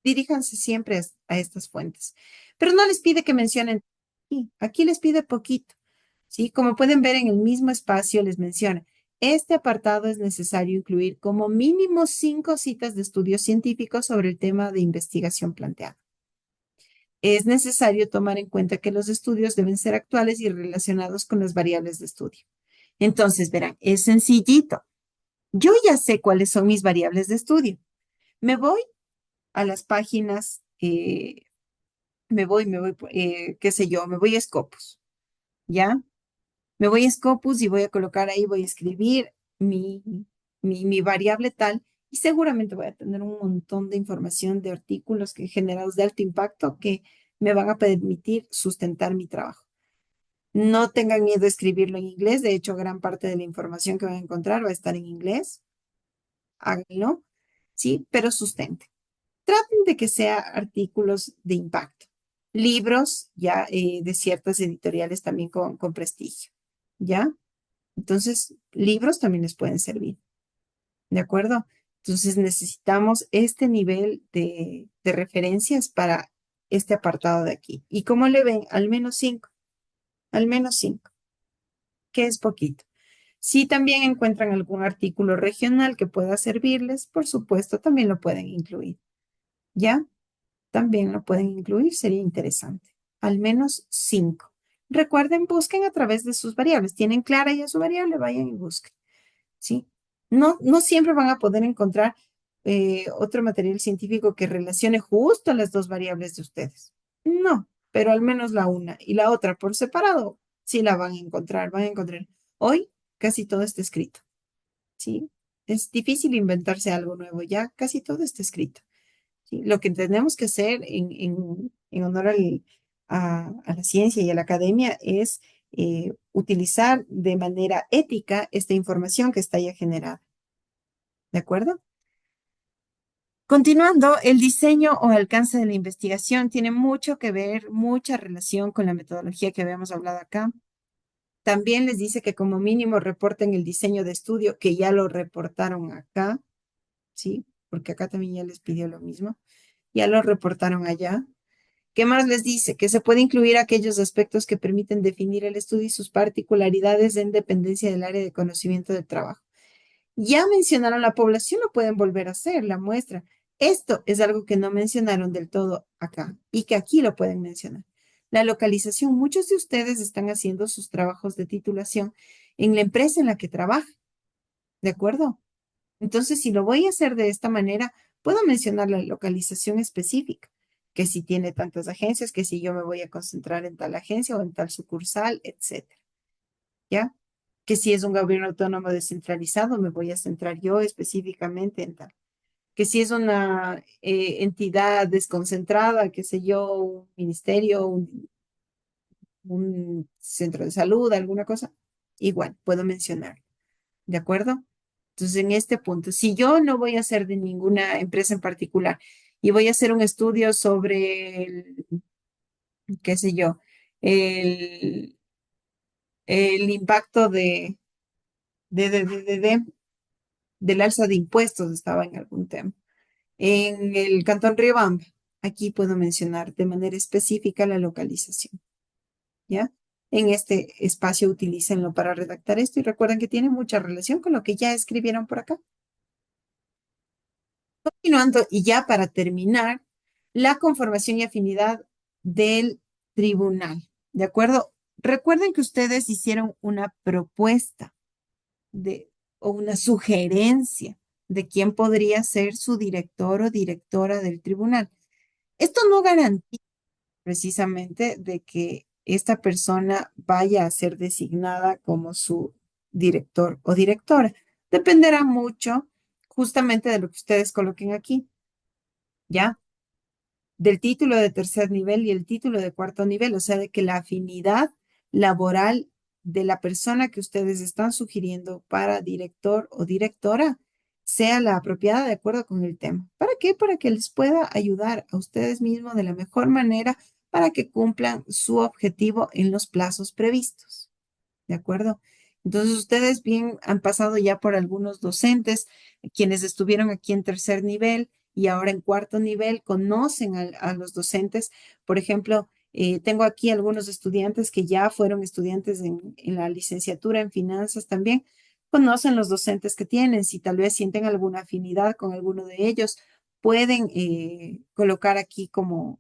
Speaker 3: diríjanse siempre a estas fuentes. Pero no les pide que mencionen aquí les pide poquito. ¿Sí? Como pueden ver en el mismo espacio les menciona, este apartado es necesario incluir como mínimo 5 citas de estudios científicos sobre el tema de investigación planteado. Es necesario tomar en cuenta que los estudios deben ser actuales y relacionados con las variables de estudio. Entonces, verán, es sencillito. Yo ya sé cuáles son mis variables de estudio. Me voy a las páginas, qué sé yo, me voy a Scopus, ¿ya? Me voy a Scopus y voy a colocar ahí, voy a escribir mi variable tal, y seguramente voy a tener un montón de información de artículos generados de alto impacto que me van a permitir sustentar mi trabajo. No tengan miedo a escribirlo en inglés. De hecho, gran parte de la información que van a encontrar va a estar en inglés. Háganlo, ¿sí? Pero sustenten. Traten de que sea artículos de impacto. Libros ya de ciertas editoriales también con prestigio, ¿ya? Entonces, libros también les pueden servir, ¿de acuerdo? Entonces, necesitamos este nivel de referencias para este apartado de aquí. ¿Y cómo le ven? Al menos 5, que es poquito. Si también encuentran algún artículo regional que pueda servirles, por supuesto, también lo pueden incluir, ¿ya? También lo pueden incluir, sería interesante. Al menos 5. Recuerden, busquen a través de sus variables. ¿Tienen clara ya su variable? Vayan y busquen, ¿sí? No siempre van a poder encontrar otro material científico que relacione justo las dos variables de ustedes. No, pero al menos la una y la otra por separado, sí la van a encontrar, van a encontrar. Hoy casi todo está escrito, ¿sí? Es difícil inventarse algo nuevo, ya casi todo está escrito. ¿Sí? Lo que tenemos que hacer en honor a la ciencia y a la academia es utilizar de manera ética esta información que está ya generada. ¿De acuerdo? Continuando, el diseño o alcance de la investigación tiene mucho que ver, mucha relación con la metodología que habíamos hablado acá. También les dice que como mínimo reporten el diseño de estudio, que ya lo reportaron acá, ¿sí? Porque acá también ya les pidió lo mismo. Ya lo reportaron allá. ¿Qué más les dice? Que se puede incluir aquellos aspectos que permiten definir el estudio y sus particularidades en dependencia del área de conocimiento del trabajo. Ya mencionaron la población, lo pueden volver a hacer, la muestra. Esto es algo que no mencionaron del todo acá y que aquí lo pueden mencionar. La localización, muchos de ustedes están haciendo sus trabajos de titulación en la empresa en la que trabajan, ¿de acuerdo? Entonces, si lo voy a hacer de esta manera, puedo mencionar la localización específica, que si tiene tantas agencias, que si yo me voy a concentrar en tal agencia o en tal sucursal, etcétera. ¿Ya? Que si es un gobierno autónomo descentralizado, me voy a centrar yo específicamente en tal. Que si es una entidad desconcentrada, qué sé yo, un ministerio, un centro de salud, alguna cosa, igual, puedo mencionar. ¿De acuerdo? Entonces, en este punto, si yo no voy a hacer de ninguna empresa en particular y voy a hacer un estudio sobre qué sé yo, el, el impacto de, del alza de impuestos, estaba en algún tema. En el Cantón Riobamba, aquí puedo mencionar de manera específica la localización, ¿ya? En este espacio utilícenlo para redactar esto y recuerden que tiene mucha relación con lo que ya escribieron por acá. Continuando, y ya para terminar, la conformación y afinidad del tribunal, ¿de acuerdo? Recuerden que ustedes hicieron una propuesta o una sugerencia de quién podría ser su director o directora del tribunal. Esto no garantiza precisamente de que esta persona vaya a ser designada como su director o directora. Dependerá mucho justamente de lo que ustedes coloquen aquí. ¿Ya? Del título de tercer nivel y el título de cuarto nivel, o sea, de que la afinidad laboral de la persona que ustedes están sugiriendo para director o directora sea la apropiada de acuerdo con el tema. ¿Para qué? Para que les pueda ayudar a ustedes mismos de la mejor manera para que cumplan su objetivo en los plazos previstos. ¿De acuerdo? Entonces, ustedes bien han pasado ya por algunos docentes, quienes estuvieron aquí en tercer nivel y ahora en cuarto nivel, conocen a los docentes. Por ejemplo, tengo aquí algunos estudiantes que ya fueron estudiantes en la licenciatura en finanzas también, conocen los docentes que tienen. Si tal vez sienten alguna afinidad con alguno de ellos, pueden colocar aquí como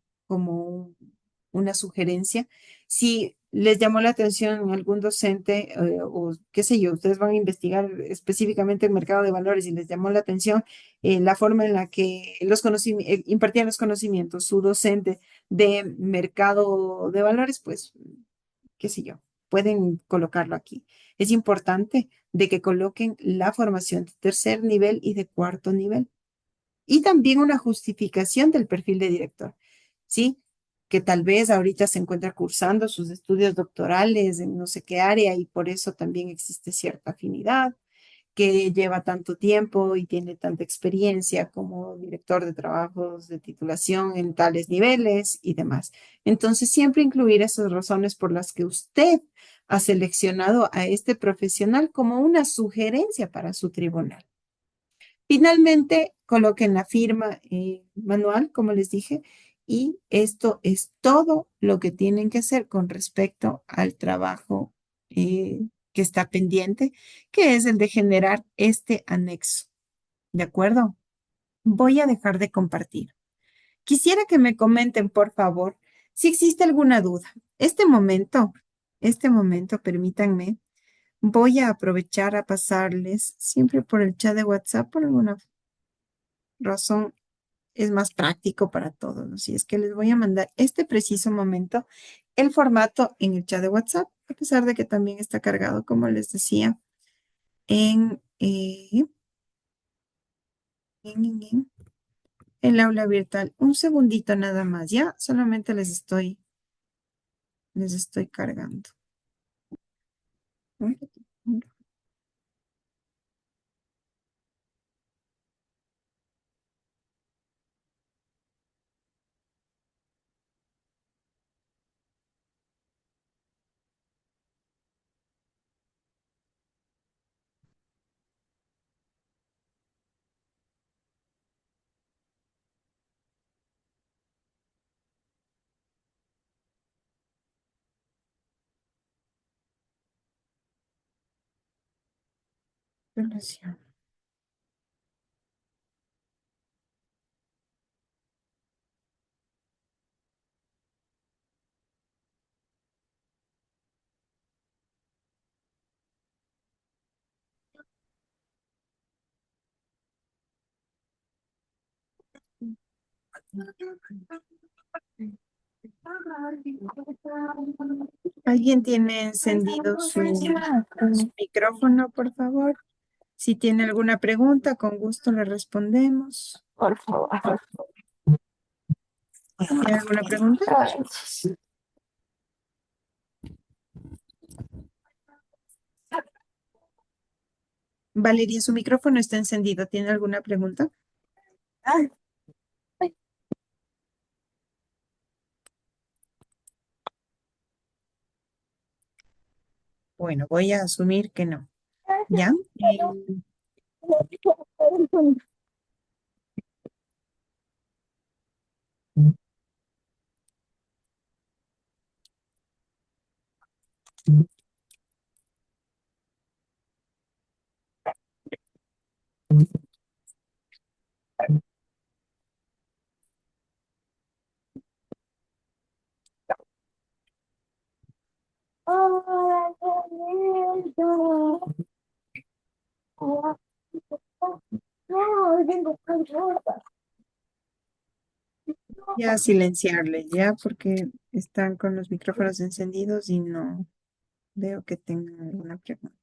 Speaker 3: una sugerencia. Si les llamó la atención algún docente o qué sé yo, ustedes van a investigar específicamente el mercado de valores y les llamó la atención la forma en la que impartían los conocimientos, su docente de mercado de valores, pues qué sé yo, pueden colocarlo aquí. Es importante de que coloquen la formación de tercer nivel y de cuarto nivel. Y también una justificación del perfil de director, ¿sí? Que tal vez ahorita se encuentra cursando sus estudios doctorales en no sé qué área y por eso también existe cierta afinidad, que lleva tanto tiempo y tiene tanta experiencia como director de trabajos de titulación en tales niveles y demás. Entonces, siempre incluir esas razones por las que usted ha seleccionado a este profesional como una sugerencia para su tribunal. Finalmente, coloquen la firma manual, como les dije, y esto es todo lo que tienen que hacer con respecto al trabajo que está pendiente, que es el de generar este anexo. ¿De acuerdo? Voy a dejar de compartir. Quisiera que me comenten, por favor, si existe alguna duda. Este momento, permítanme, voy a aprovechar a pasarles siempre por el chat de WhatsApp por alguna razón es más práctico para todos, ¿no? Si es que les voy a mandar este preciso momento el formato en el chat de WhatsApp, a pesar de que también está cargado, como les decía, en, en el aula virtual. Un segundito nada más, ya, solamente les estoy cargando. Relación. ¿Alguien tiene encendido su micrófono, por favor? Si tiene alguna pregunta, con gusto le respondemos.
Speaker 1: Por favor.
Speaker 3: ¿Tiene alguna pregunta? Valeria, su micrófono está encendido. ¿Tiene alguna pregunta? Bueno, voy a asumir que no. ¿Ya? Ya silenciarle, ya, porque están con los micrófonos encendidos y no veo que tengan alguna pregunta.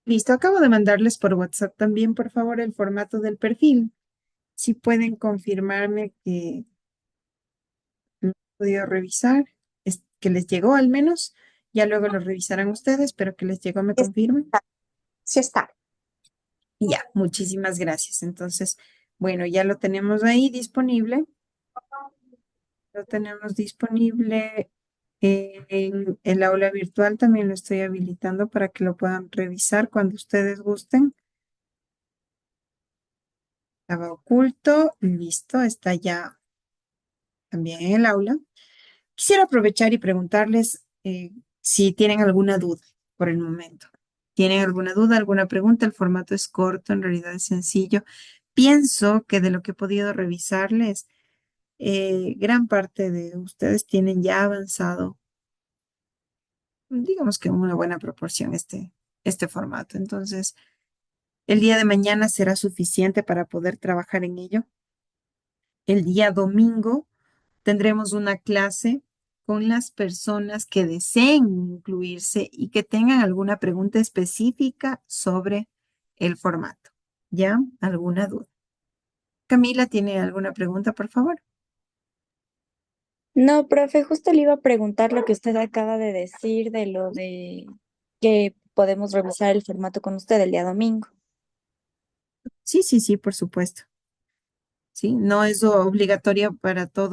Speaker 3: Listo, acabo de mandarles por WhatsApp también, por favor, el formato del perfil. Si pueden confirmarme que lo he podido revisar, que les llegó al menos. Ya luego lo revisarán ustedes, pero que les llegó, me confirmen.
Speaker 2: Sí está.
Speaker 3: Ya, muchísimas gracias. Entonces, bueno, ya lo tenemos ahí disponible. Lo tenemos disponible en el aula virtual. También lo estoy habilitando para que lo puedan revisar cuando ustedes gusten. Estaba oculto. Listo, está ya también en el aula. Quisiera aprovechar y preguntarles si tienen alguna duda por el momento. ¿Tienen alguna duda, alguna pregunta? El formato es corto, en realidad es sencillo. Pienso que de lo que he podido revisarles, gran parte de ustedes tienen ya avanzado, digamos que en una buena proporción este formato. Entonces, el día de mañana será suficiente para poder trabajar en ello. El día domingo tendremos una clase con las personas que deseen incluirse y que tengan alguna pregunta específica sobre el formato. ¿Ya? ¿Alguna duda? Camila, ¿tiene alguna pregunta, por favor?
Speaker 6: No, profe, justo le iba a preguntar lo que usted acaba de decir de lo de que podemos revisar el formato con usted el día domingo.
Speaker 3: Sí, sí, sí, por supuesto. Sí, no es obligatorio para todos.